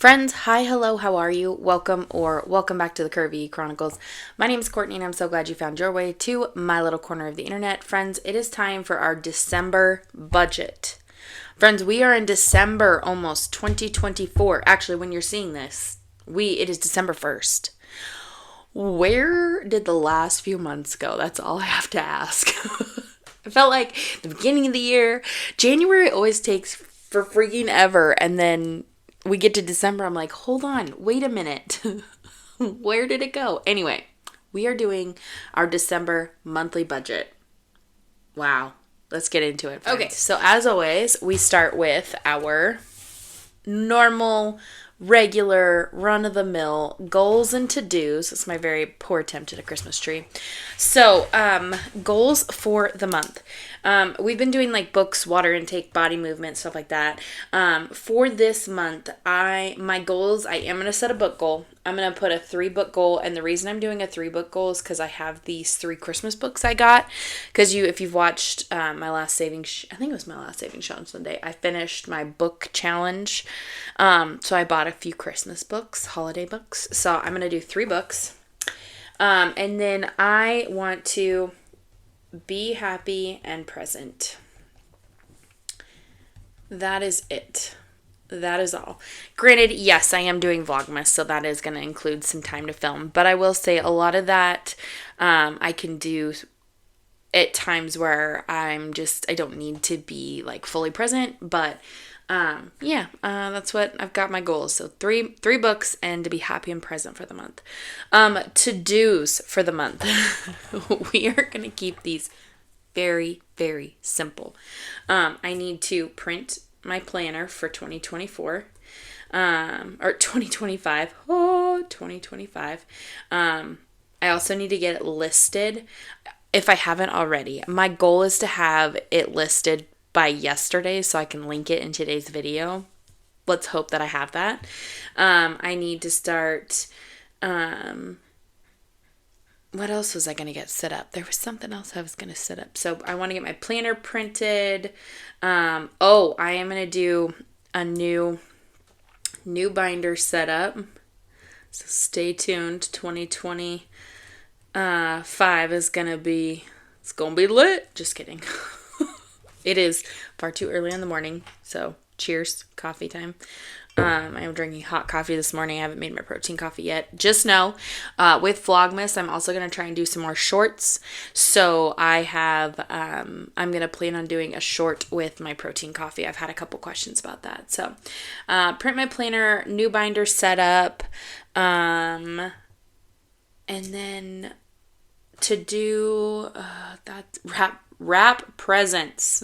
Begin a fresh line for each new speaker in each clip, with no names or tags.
Friends, hi, hello, how are you? Welcome back to the Curvy E Chronicles. My name is Courtney and I'm so glad you found your way to my little corner of the internet. Friends, it is time for our December budget. Friends, we are in December almost 2024. Actually, when you're seeing this, it is December 1st. Where did the last few months go? That's all I have to ask. I felt like the beginning of the year, January always takes for freaking ever, and then we get to December, I'm like, hold on, wait a minute. Where did it go? Anyway, we are doing our December monthly budget. Wow. Let's get into it, friends. Okay, so as always, we start with our normal, regular, run-of-the-mill goals and to-dos. It's my very poor attempt at a Christmas tree. So, goals for the month. We've been doing like books, water intake, body movement, stuff like that. For this month, my goals, I am going to set a book goal. I'm going to put a 3-book goal, and the reason I'm doing a 3-book goal is because I have these 3 Christmas books I got. Because if you've watched my last savings, I think it was my last savings challenge Sunday, I finished my book challenge. So I bought a few Christmas books, holiday books. So I'm going to do 3 books. And then I want to be happy and present. That is it. That is all. Granted, yes, I am doing Vlogmas, so that is going to include some time to film. But I will say a lot of that I can do at times where I don't need to be like fully present. But that's what I've got my goals. So three books and to be happy and present for the month. To-dos for the month. We are going to keep these very, very simple. I need to print my planner for 2024, or 2025. Oh, 2025. I also need to get it listed if I haven't already. My goal is to have it listed by yesterday so I can link it in today's video. Let's hope that I have that. I need to start, what else was I going to get set up? There was something else I was going to set up. So I want to get my planner printed. I am going to do a new binder setup. So stay tuned. 2025 is going to be, it's going to be lit. Just kidding. It is far too early in the morning. So cheers, coffee time. I am drinking hot coffee this morning. I haven't made my protein coffee yet. Just know, with Vlogmas, I'm also going to try and do some more shorts. So I'm going to plan on doing a short with my protein coffee. I've had a couple questions about that. So, print my planner, new binder setup, and then to do, that wrap presents.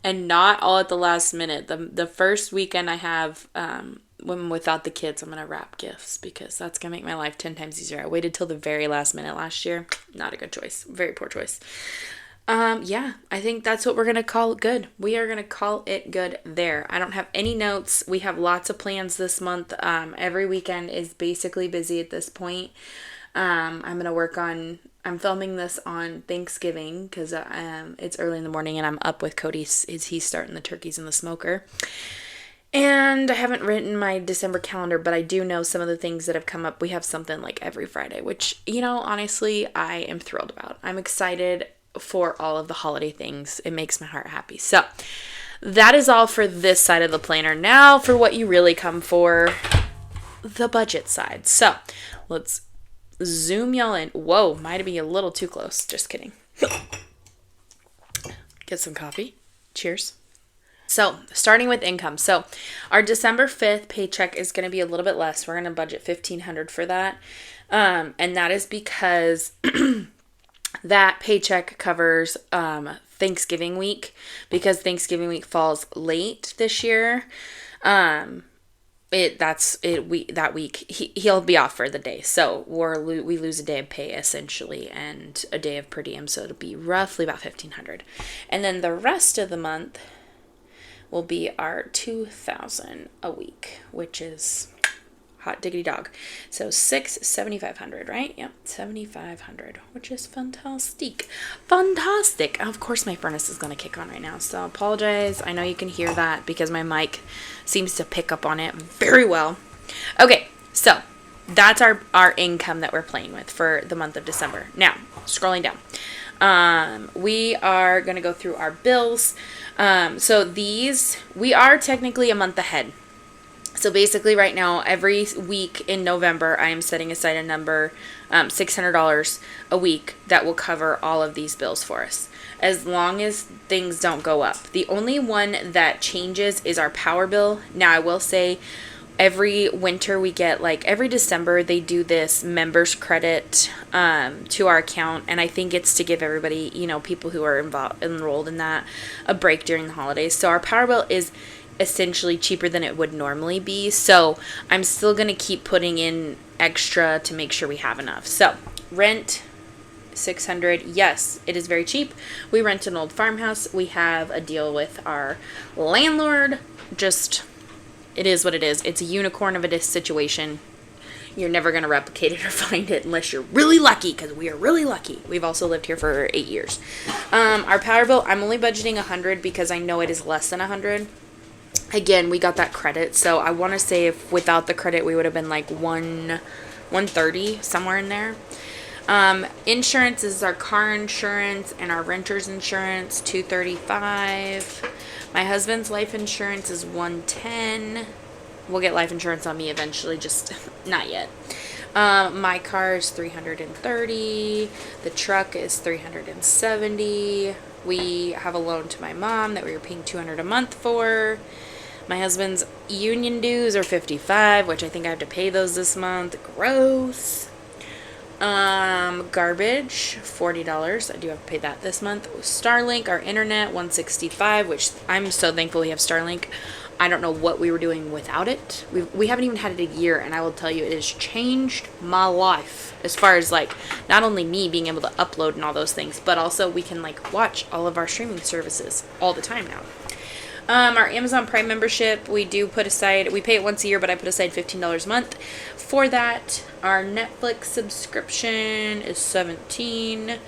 And not all at the last minute. The first weekend I have when without the kids, I'm going to wrap gifts because that's going to make my life 10 times easier. I waited till the very last minute last year. Not a good choice. Very poor choice. I think that's what we're going to call it good. We are going to call it good there. I don't have any notes. We have lots of plans this month. Every weekend is basically busy at this point. I'm going to work on, I'm filming this on Thanksgiving because it's early in the morning and I'm up with Cody. He's starting the turkeys in the smoker. And I haven't written my December calendar, but I do know some of the things that have come up. We have something like every Friday, which, honestly, I am thrilled about. I'm excited for all of the holiday things. It makes my heart happy. So that is all for this side of the planner. Now for what you really come for, the budget side. So let's zoom y'all in. Whoa, might be a little too close. Just kidding. Get some coffee. Cheers. So, starting with income. So, our December 5th paycheck is going to be a little bit less. We're going to budget $1,500 for that. And that is because that paycheck covers Thanksgiving week, because Thanksgiving week falls late this year. That week he'll be off for the day, so we lose a day of pay essentially and a day of per diem, so it'll be roughly about $1,500, and then the rest of the month will be our $2,000 a week, which is Hot diggity dog. So 7,500, right? Yep, 7,500, which is fantastic. Fantastic. Of course, my furnace is going to kick on right now, so I apologize. I know you can hear that because my mic seems to pick up on it very well. Okay, so that's our income that we're playing with for the month of December. Now, scrolling down. We are going to go through our bills. So these, we are technically a month ahead. So basically right now, every week in November, I am setting aside a number, $600 a week that will cover all of these bills for us, as long as things don't go up. The only one that changes is our power bill. Now, I will say every winter we get, like every December, they do this members credit to our account. And I think it's to give everybody, you know, people who are enrolled in that, a break during the holidays. So our power bill is essentially cheaper than it would normally be. So I'm still going to keep putting in extra to make sure we have enough. So rent, $600. Yes, it is very cheap. We rent an old farmhouse. We have a deal with our landlord. Just, it is what it is. It's a unicorn of a situation. You're never going to replicate it or find it unless you're really lucky, because we are really lucky. We've also lived here for 8 years. Our power bill, I'm only budgeting $100 because I know it is less than $100. Again, we got that credit, so I want to say if without the credit, we would have been like $130, somewhere in there. Insurance is our car insurance and our renter's insurance, $235. My husband's life insurance is $110. We'll get life insurance on me eventually, just not yet. My car is $330. The truck is $370. We have a loan to my mom that we were paying $200 a month for. My husband's union dues are $55, which I think I have to pay those this month. Gross. Garbage, $40. I do have to pay that this month. Starlink, our internet, $165, which I'm so thankful we have Starlink. I don't know what we were doing without it. We haven't even had it a year, and I will tell you, it has changed my life as far as like not only me being able to upload and all those things, but also we can like watch all of our streaming services all the time now. Our Amazon Prime membership, we do put aside, we pay it once a year, but I put aside $15 a month for that. Our Netflix subscription is $17.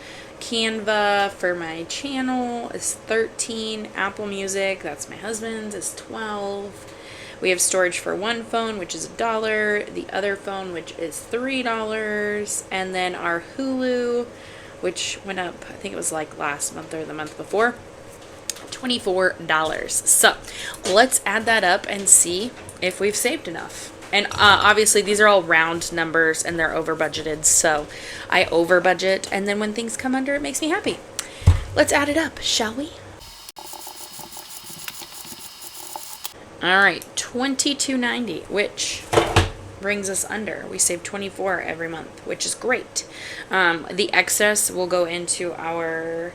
Canva for my channel is $13. Apple Music, that's my husband's, is $12. We have storage for one phone, which is $1. The other phone, which is $3. And then our Hulu, which went up, I think it was like last month or the month before, $24. So let's add that up and see if we've saved enough. And obviously these are all round numbers and they're over budgeted, so I over budget, and then when things come under, it makes me happy. Let's add it up, shall we? All right, $22.90, which brings us under. We save $24 every month, which is great. The excess will go into our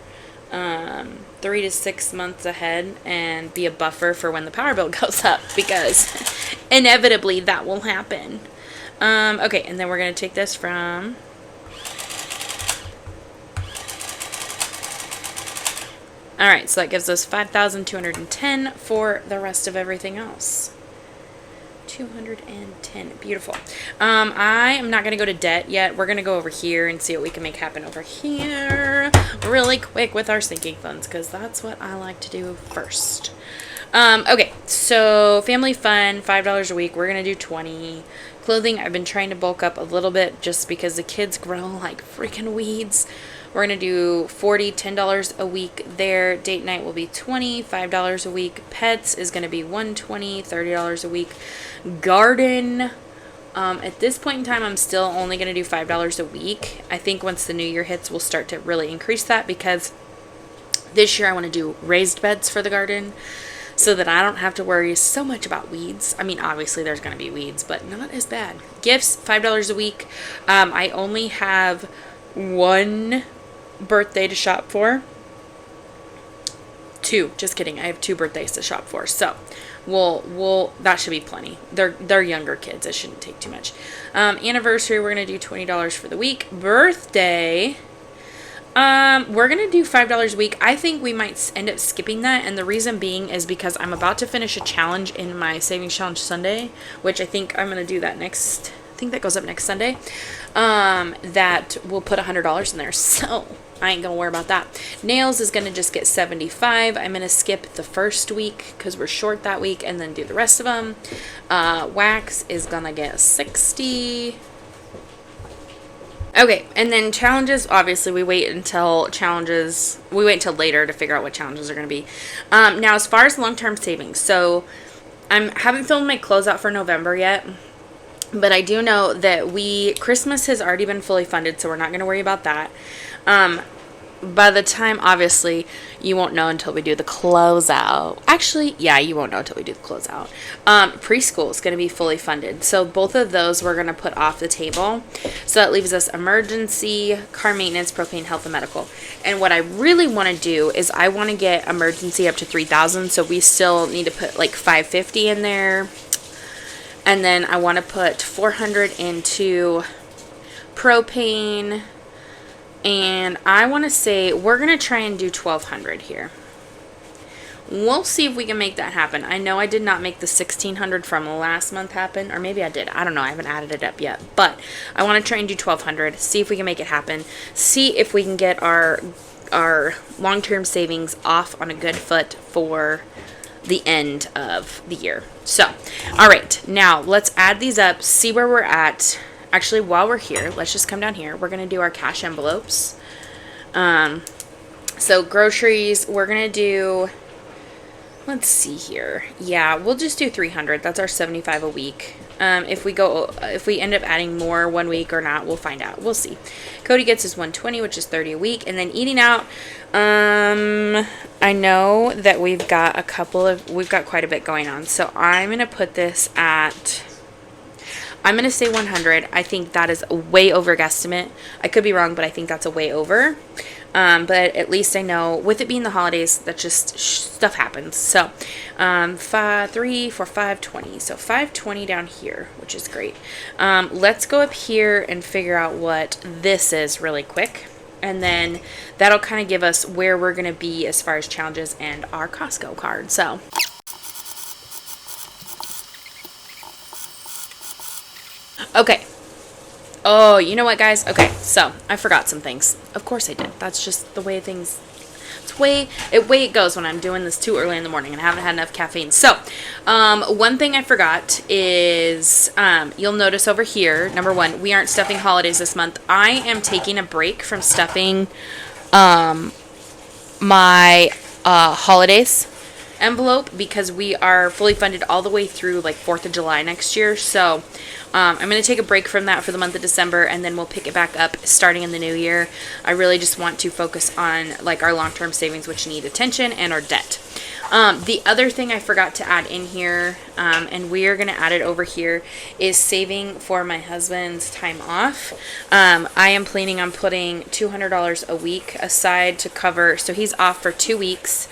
3 to 6 months ahead and be a buffer for when the power bill goes up, because inevitably that will happen. Okay, and then we're going to take this from alright, so that gives us $5,210 for the rest of everything else. 210. Beautiful. I am not going to go to debt yet. We're going to go over here and see what we can make happen over here really quick with our sinking funds, because that's what I like to do first. Okay, so family fun, $5 a week. We're going to do 20. Clothing, I've been trying to bulk up a little bit just because the kids grow like freaking weeds. We're going to do $40, $10 a week there. Date night will be $20, $5 a week. Pets is going to be $120, $30 a week. Garden, at this point in time, I'm still only going to do $5 a week. I think once the new year hits, we'll start to really increase that, because this year I want to do raised beds for the garden so that I don't have to worry so much about weeds. I mean, obviously there's going to be weeds, but not as bad. Gifts, $5 a week. I only have one birthday to shop for. 2, just kidding, I have 2 birthdays to shop for, so we'll that should be plenty. They're younger kids, it shouldn't take too much. Anniversary, we're gonna do $20 for the week. Birthday, We're gonna do $5 a week. I think we might end up skipping that, and the reason being is because I'm about to finish a challenge in my Savings Challenge Sunday, which I think I'm gonna do that next. I think that goes up next Sunday. That will put $100 in there, so I ain't gonna worry about that. Nails is gonna just get 75. I'm gonna skip the first week because we're short that week, and then do the rest of them. Wax is gonna get 60. Okay, and then challenges, obviously we wait until later to figure out what challenges are going to be. Now, as far as long-term savings, so I haven't filmed my closeout for November yet, but I do know that Christmas has already been fully funded, so we're not going to worry about that. By the time, obviously, you won't know until we do the closeout. Actually, yeah, you won't know until we do the closeout. Preschool is going to be fully funded. So both of those we're going to put off the table. So that leaves us emergency, car maintenance, propane, health, and medical. And what I really want to do is I want to get emergency up to $3,000. So we still need to put like $550 in there. And then I want to put $400 into propane. And I want to say we're going to try and do $1,200 here. We'll see if we can make that happen. I know I did not make the $1,600 from last month happen. Or maybe I did. I don't know. I haven't added it up yet. But I want to try and do $1,200. See if we can make it happen. See if we can get our long-term savings off on a good foot for the end of the year. So, all right. Now, let's add these up. See where we're at. Actually, while we're here, let's just come down here. We're going to do our cash envelopes. So groceries, we're going to do, let's see here. Yeah, we'll just do $300. That's our $75 a week. If we end up adding more one week or not, we'll find out. We'll see. Cody gets his $120, which is $30 a week. And then eating out, I know that we've got quite a bit going on. So I'm going to put this at, I'm going to say 100. I think that is a way over guesstimate. I could be wrong, but I think that's a way over. But at least I know, with it being the holidays, that just stuff happens. So, 3, 4, 5, 20. So 520 down here, which is great. Let's go up here and figure out what this is really quick. And then that'll kind of give us where we're going to be as far as challenges and our Costco card. So okay. Oh, you know what, guys? Okay, so I forgot some things. Of course I did. That's just the way things, it's way it goes when I'm doing this too early in the morning and I haven't had enough caffeine. So, one thing I forgot is, you'll notice over here, number one, we aren't stuffing holidays this month. I am taking a break from stuffing, my, holidays envelope because we are fully funded all the way through like 4th of July next year. So I'm going to take a break from that for the month of December, and then we'll pick it back up starting in the new year. I really just want to focus on like our long-term savings, which need attention, and our debt. The other thing I forgot to add in here, and we are going to add it over here, is saving for my husband's time off. I am planning on putting $200 a week aside to cover, so he's off for 2 weeks.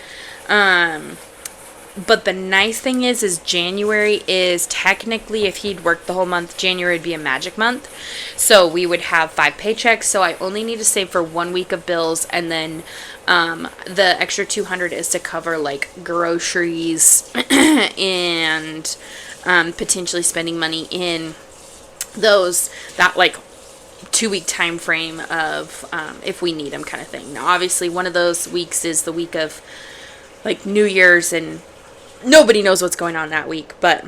But the nice thing is January is technically, if he'd worked the whole month, January would be a magic month. So we would have 5 paychecks. So I only need to save for 1 week of bills. And then the extra $200 is to cover like groceries and potentially spending money in that like 2-week time frame of if we need them kind of thing. Now, obviously, one of those weeks is the week of like New Year's, and nobody knows what's going on that week, but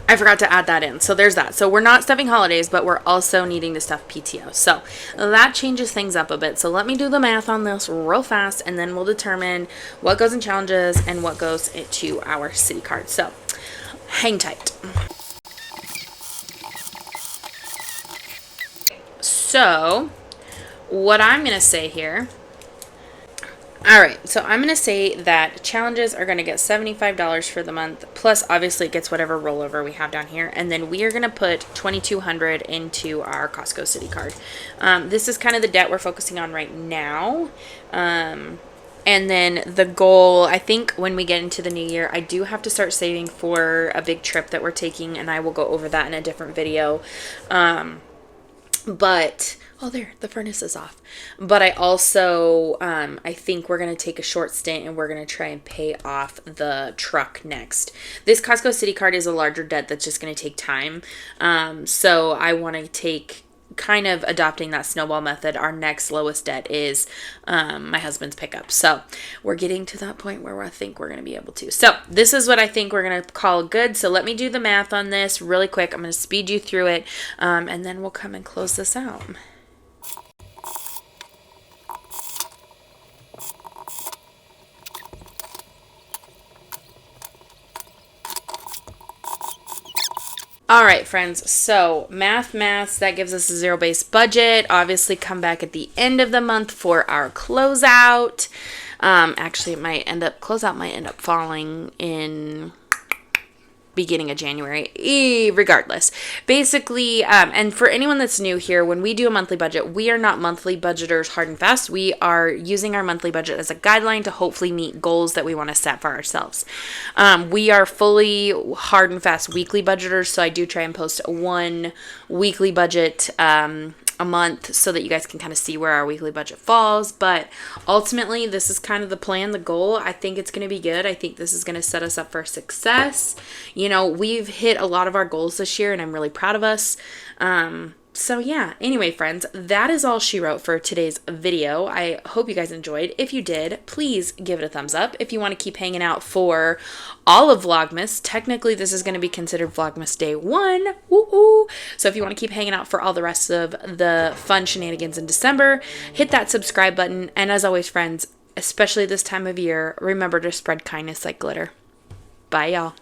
I forgot to add that in. So there's that. So we're not stuffing holidays, but we're also needing to stuff PTO. So that changes things up a bit. So let me do the math on this real fast, and then we'll determine what goes in challenges and what goes into our city card. So hang tight. So what I'm going to say here, all right, so I'm going to say that challenges are going to get $75 for the month, plus obviously it gets whatever rollover we have down here, and then we are going to put $2,200 into our Costco City card. This is kind of the debt we're focusing on right now, and then the goal, I think when we get into the new year, I do have to start saving for a big trip that we're taking, and I will go over that in a different video, but Oh, there, the furnace is off. But I also, I think we're going to take a short stint and we're going to try and pay off the truck next. This Costco City card is a larger debt that's just going to take time. So I want to take kind of adopting that snowball method. Our next lowest debt is my husband's pickup. So we're getting to that point where I think we're going to be able to. So this is what I think we're going to call good. So let me do the math on this really quick. I'm going to speed you through it, and then we'll come and close this out. All right, friends, so maths, that gives us a zero-based budget. Obviously, come back at the end of the month for our closeout. Actually, closeout might end up falling in beginning of January, regardless. Basically, and for anyone that's new here, when we do a monthly budget, we are not monthly budgeters hard and fast. We are using our monthly budget as a guideline to hopefully meet goals that we want to set for ourselves. We are fully hard and fast weekly budgeters, so I do try and post one weekly budget a month so that you guys can kind of see where our weekly budget falls. But ultimately, this is kind of the plan, the goal. I think it's going to be good. I think this is going to set us up for success. You know, we've hit a lot of our goals this year and I'm really proud of us. So yeah, anyway, friends, that is all she wrote for today's video. I hope you guys enjoyed. If you did, please give it a thumbs up. If you want to keep hanging out for all of Vlogmas, technically this is going to be considered Vlogmas Day 1. Woo-hoo. So if you want to keep hanging out for all the rest of the fun shenanigans in December, hit that subscribe button. And as always, friends, especially this time of year, remember to spread kindness like glitter. Bye, y'all.